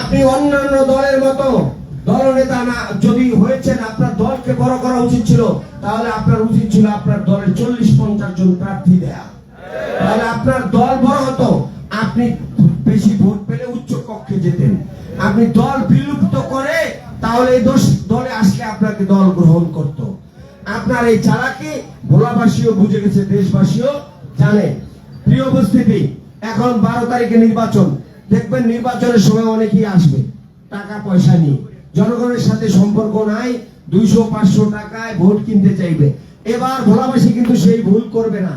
আপনি অন্যান্য দলের মতো দলনেতা না যদি হয়েছেন, আপনার দলকে বড় করা উচিত ছিল। তাহলে আপনার উচিত ছিল আপনার দলের 40-50 জন প্রার্থী দেয়া, তাহলে আপনার দল বড় হতো, আপনি বেশি ভোট পেলে উচ্চ কক্ষে যেতেন। আপনি দল বিলুপ্ত করে তাহলে এই দলে আসলে আপনাকে দল গ্রহণ করত। আপনার এই চালাকি ভোলাবাসীও বুঝে গেছে, দেশবাসীও জানে। প্রিয় উপস্থিতি, এখন 12 তারিখে নির্বাচন। দেখবেন নির্বাচনের সময় অনেকেই আসবে টাকা পয়সা নিয়ে, জনগণের সাথে সম্পর্ক নাই, 200-500 টাকায় ভোট কিনতে চাইবে। এবার ভোলাবাসী কিন্তু সেই ভুল করবে না,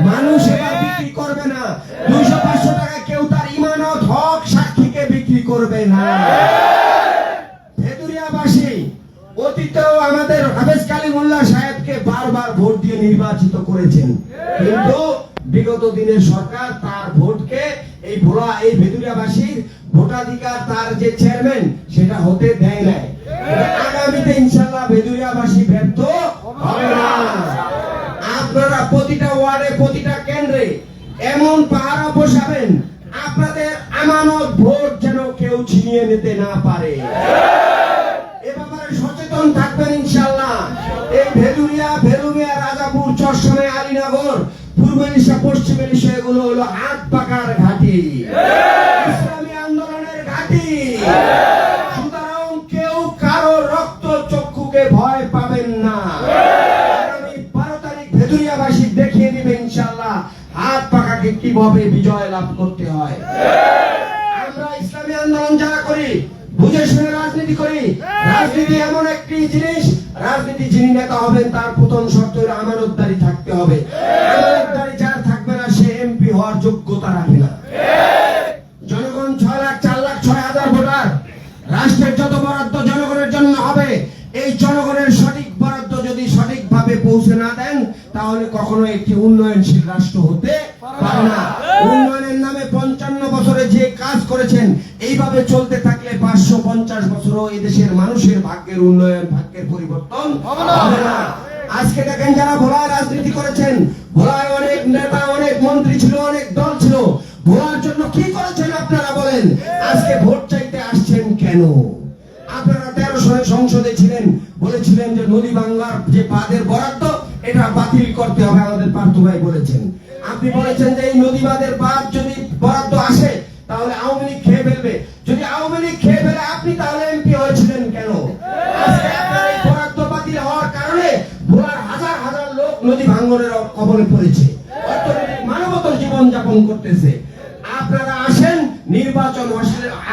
মানুষ এবার বিক্রি করবে না। 200-500 টাকায় কেউ তার ইমানত হক সাক্ষীকে বিক্রি করবে না। ভেদুরিয়াবাসী অতীতেও আমাদের হাফেজ কালিমুল্লাহ সাহেবকে বারবার ভোট দিয়ে নির্বাচিত করেছেন, কিন্তু বিগত দিনের সরকার তার ভোটকে এই ভেদুরিয়াবাসীর ভোটাধিকার, তার যে চেয়ারম্যান, সেটা হতে দেয় নাই। আগামীতে ইনশাআল্লাহ ভেদুরিয়াবাসী ব্যর্থ হবে না। আপনারা প্রতিটা ওয়ার্ডে, প্রতিটা কেন্দ্রে এমন পাহারা বসাবেন, আপনাদের আমানত ভোট যেন কেউ ছিনিয়ে নিতে না পারে। এ ব্যাপারে সচেতন থাকবেন ইনশাআল্লাহ। এই ভেলুমিয়া, রাজাপুর, চরসমে, আলীনগর, পূর্ব এলিশা, পশ্চিম এলিশা, এগুলো হলো হাত পাকার ঘাঁটি, ইসলামী আন্দোলনের ঘাঁটি। সুতরাং কেউ কারো রক্ত চক্ষুকে ভয় পাবেন না। আগামী 12 তারিখ ভেদুরিয়াবাসী দেখিয়ে দিবে ইনশাআল্লাহ হাত পাকাকে কিভাবে বিজয় লাভ করতে হয়। আমরা ইসলামী আন্দোলন যারা করি, বুঝে শুনে রাজনীতি করি। রাজনীতি এমন একটি জিনিস, রাজনীতি যিনি নেতা হবেন তার প্রথম শর্ত হলো আমানতদারি থাকতে হবে। আমানতদারি যার থাকবে না, সে এমপি হওয়ার যোগ্যতা রাখে না। জনগণ 6,04,06,000 ভোটার, রাষ্ট্রের যত বরাদ্দ জনগণের জন্য হবে, এই জনগণের সঠিক বরাদ্দ যদি সঠিকভাবে পৌঁছে না দেন, তাহলে কখনো একটি উন্নয়নশীল রাষ্ট্র হতে পারে না। উন্নয়নের নামে 55 বছরে যে কাজ করেছেন, এইভাবে চলতে থাকলে 550 বছরও এই দেশের মানুষের ভাগ্যের উন্নয়ন, ভাগ্যের পরিবর্তন হবে না। আজকে দেখেন যারা ভোলায় রাজনীতি করেছেন, ভোলায় অনেক নেতা, অনেক মন্ত্রী ছিল, অনেক দল ছিল, ভোলার জন্য কি করেছেন আপনারা বলেন? আজকে ভোট চাইতে আসছেন কেন? আপনারা 13 সালে সংসদে ছিলেন, বলেছিলেন যে নদী বাংলার যে বাঁধের বরাদ্দ, এটা বাতিল করতে হবে, আমাদের পার্থ ভাই বলেছেন। আপনি বলেছেন যে এই নদী বাঁধের বাঁধ যদি বরাদ্দ আসে তাহলে আওয়ামী লীগ খেয়ে ফেলবে। যদি আওয়ামী লীগ খেয়ে ফেলে, আপনি তাহলে এমপি হয়েছিলেন কেন? আজকে আপনার এই বরাদ্দ বাতিল হওয়ার কারণে ভোলার হাজার হাজার লোক নদী ভাঙনের কবলে পড়েছে, অর্থনৈতিক মানবতর জীবন যাপন করতেছে। আপনারা আসেন, নির্বাচন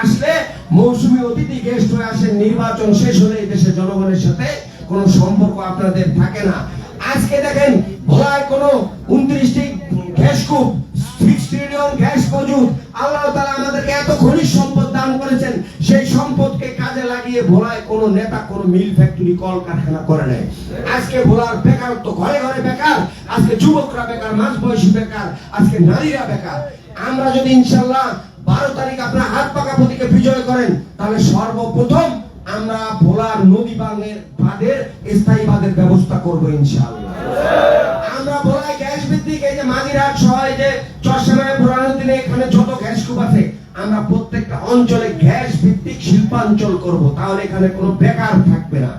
আসলে মৌসুমী অতিথি গেস্ট হয়ে আসেন, নির্বাচন শেষ হলে এই দেশের জনগণের সাথে কোনো সম্পর্ক আপনাদের থাকে না। আজকে দেখেন ভোলায় কোনো 29টি গ্যাস কূপ, 6 ট্রিলিয়ন গ্যাস মজুদ। আল্লাহ তাআলা আমাদেরকে এত খনিজ সম্পদ দান করেছেন, সেই সম্পদকে কাজে লাগিয়ে ভোলায় কোনো নেতা কোনো মিল, ফ্যাক্টরি, কল কারখানা করে নাই। আজকে ভোলার বেকারত্ব, ঘরে ঘরে বেকার। আজকে যুবকরা বেকার, মাঝবয়সী বেকার, আজকে নারীরা বেকার। আমরা যদি ইনশাআল্লাহ 12 তারিখ আপনার হাত পাকা প্রতীকে বিজয় করেন, তাহলে সর্বপ্রথম আমরা ভোলার নদী বাঁধের স্থায়ী বাঁধের ব্যবস্থা করবো ইনশাআল্লাহ। আমরা ভোলায় গ্যাস ভিত্তিক, এই যে মাঝিরহাট সহ এই যে চরসমে, পুরানোদিনে, এখানে যত গ্যাস কূপ আছে, আমরা প্রত্যেকটা অঞ্চলে গ্যাস ভিত্তিক শিল্পাঞ্চল করব, তাহলে এখানে কোনো বেকার থাকবে না।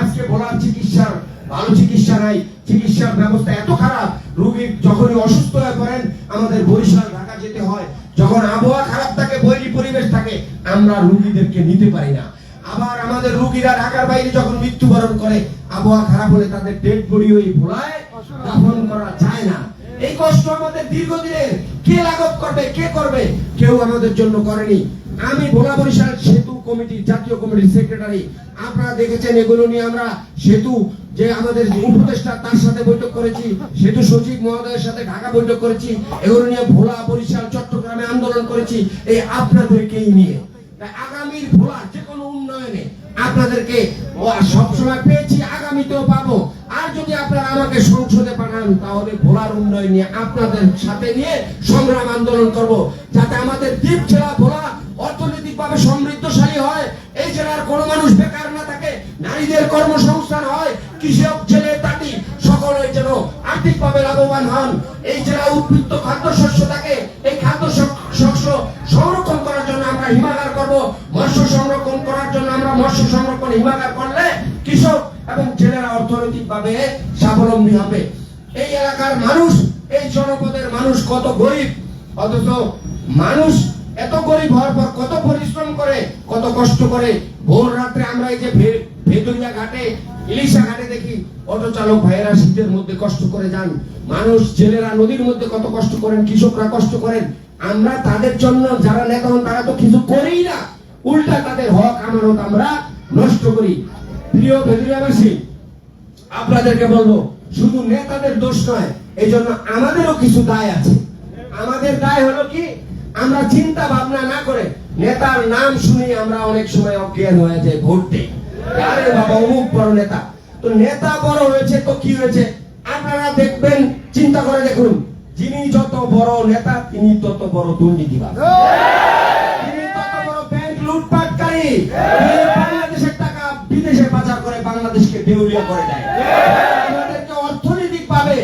আজকে ভোলার চিকিৎসার ভালো চিকিৎসা নাই, চিকিৎসার ব্যবস্থা এত খারাপ, রোগী যখনই অসুস্থ হয়ে পড়েন আমাদের বরিশাল, ঢাকা যেতে হয়। যখন আবহাওয়া খারাপ থাকে, বৈরী পরিবেশ থাকে, আমরা রোগীদেরকে নিতে পারি না। আবার আমাদের রোগীরা ঢাকার বাইরে যখন মৃত্যুবরণ করে, আবহাওয়া খারাপ হলে তাদের ডেড বডি ওই ভোলায় দাফন করা যায় না। এই কষ্ট আমাদের দীর্ঘদিনের, কে লাঘব করবে, কে করবে? কেউ আমাদের জন্য করেনি। আমি ভোলা বরিশাল সেতু কমিটি, জাতীয় কমিটির সেক্রেটারি। আপনারা দেখেছেন এগুলো নিয়ে আমরা সেতু যে আমাদের উপদেষ্টা, তার সাথে বৈঠক করেছি, সেতু সচিব মহোদয়ের সাথে ঢাকা বৈঠক করেছি। এগুলো নিয়ে ভোলা, বরিশাল, চট্টগ্রামে আন্দোলন করেছি, এই আপনাদেরকেই নিয়ে। আগামীর ভোলার যে কোনো উন্নয়নে আপনাদেরকে সবসময় পেয়েছি, আগামীতেও পাবো। আর যদি আপনারা আমাকে সংসদে পাঠান, তাহলে ভোলার উন্নয়ন নিয়ে আপনাদের সাথে নিয়ে সংগ্রাম আন্দোলন করব, যাতে আমাদের দ্বীপ জেলা ভোলা অর্থনৈতিকভাবে সমৃদ্ধশালী হয়, এই জেলার কোনো মানুষ বেকার না থাকে, নারীদের কর্মসংস্থান হয়, কৃষক, জেলে, তাঁতি সকলে যেন আর্থিকভাবে লাভবান হন। এই জেলা উদ্বৃত্ত খাদ্যশস্য থাকে, এই খাদ্যশস্য সংরক্ষণ করার জন্য আমরা হিমাগার করব। মৎস্য সংরক্ষণ করার জন্য আমরা মৎস্য সংরক্ষণ হিমাগার করলে কৃষক এবং জেলেরা অর্থনৈতিকভাবে স্বাবলম্বী হবে। এই এলাকার মানুষ, এই জনপদের মানুষ কত গরিব, অথচ মানুষ এত গরিব হওয়ার পর কত পরিশ্রম করে, কত কষ্ট করে। ভোর রাত্রে আমরা এই যে ভেদুরিয়া ঘাটে, ইলিশা ঘাটে দেখি অটো চালক ভাইয়েরা শীতের মধ্যে কষ্ট করে যান, মানুষ জেলেরা নদীর মধ্যে কত কষ্ট করেন, কৃষকরা কষ্ট করেন। আমরা তাদের জন্য যারা নেতা হন তারা তো কিছু করেই না, উল্টা তাদের হক আমানত আমরা নষ্ট করি। প্রিয় ভেদুরিয়াবাসী, আপনাদেরকে বলবো শুধু নেতাদের দোষ নয়, এই জন্য আমাদেরও কিছু দায় আছে। আমাদের দায় হলো কি, আমরা চিন্তা ভাবনা না করে নেতার নাম শুনে আমরা অনেক সময় অজ্ঞান হয়ে যাই ভোট দিই। আরে বাবা অমুক বড় নেতা, তো নেতা বড় হয়েছে তো কি হয়েছে? আপনারা দেখবেন, চিন্তা করে দেখুন, যিনি যত বড় নেতা তিনি তত বড় দুর্নীতিবাজ, তিনি তত বড় ব্যাংক লুটপাটকারী, তিনি বাংলাদেশের টাকা বিদেশে পাচার করে বাংলাদেশকে দেউলিয়া করে দেয়, আমাদেরকে অর্থনৈতিক ভাবে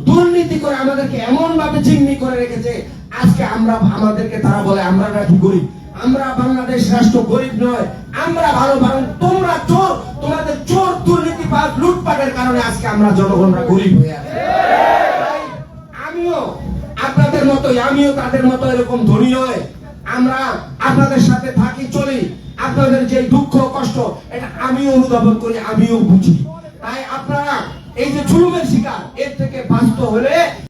দুর্নীতি করে আমাদেরকে এমন ভাবে জিম্মি করে রেখেছে। আজকে আমরা, আমাদেরকে তারা বলে আমরা নাকি গরিব। আমরা বাংলাদেশ রাষ্ট্র গরিব নয়, আমরা ভালো, বরং তোমরা চোর, তোমাদের চোর দুর্নীতিবাজ লুটপাটের কারণে আজকে আমরা জনগণরা গরিব হয়ে আছি। আমিও আপনাদের মতোই, আমিও তাদের মতো এরকম ধনী নয়। আমরা আপনাদের সাথে থাকি, চলি। আপনাদের যে দুঃখ কষ্ট এটা আমিও অনুধাবন করি, আমিও বুঝি। তাই আপনারা এই যে জুলুমের শিকার, এর থেকে বাঁচতে হলে